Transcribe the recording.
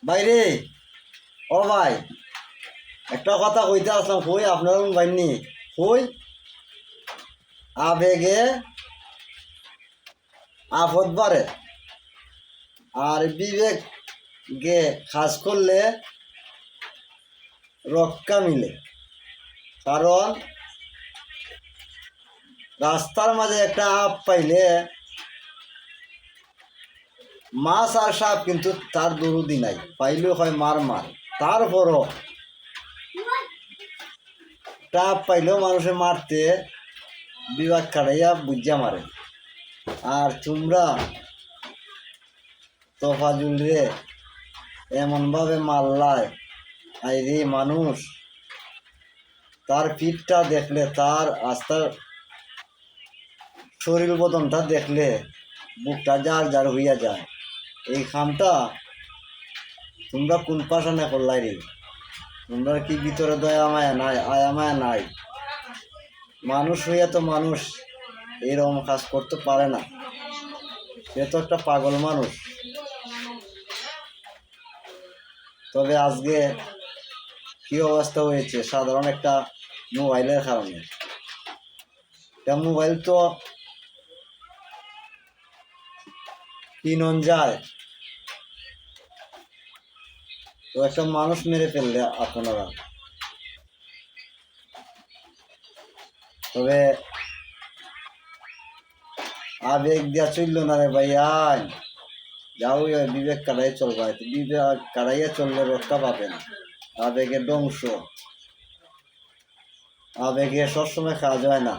বাইরে ও ভাই, একটা কথা কইতে আসলাম, কই আপনার বাইনি কই আবেগে আফত বাড়ে আর বিবেক গে খাস করলে রক্ষা মিলে। কারণ রাস্তার মাঝে একটা আপ পাইলে মাছ আর সাপ কিন্তু তার দরুদি নাই, পাইলেও হয় মার মার। তারপরও টাপ পাইলেও মানুষে মারতে বিভাগ কাটাইয়া বুঝা মারে। আর তোমরা তোফাজুল রে এমনভাবে মারলায়, আইরে মানুষ তার পিঠটা দেখলে, তার আস্তার শরীর বদনটা দেখলে বুকটা জার জার হইয়া যায়। এই খামটা তোমরা কোন পাশানে করলাই রে? তোমরা কি ভিতরে দয়া মায়া নাই, আয়া মায়া নাই? মানুষ হইয়া তো মানুষ এরকম কাজ করতে পারে না, সে তো একটা পাগল মানুষ। তবে আজকে কি অবস্থা হয়েছে সাধারণ একটা মোবাইলের কারণে। একটা মোবাইল তো কিনন যায়, তো একটা মানুষ মেরে ফেললে আপনারা। তবে আবেগ দিয়া চলল না রে ভাই, আয় যাও বিবেক কাটাই চলবা, বিবেক কাটাইয়া চললে রক্ষা পাবে না। আবেগের ধ্বংস, আবেগে সবসময় কাজ হয় না।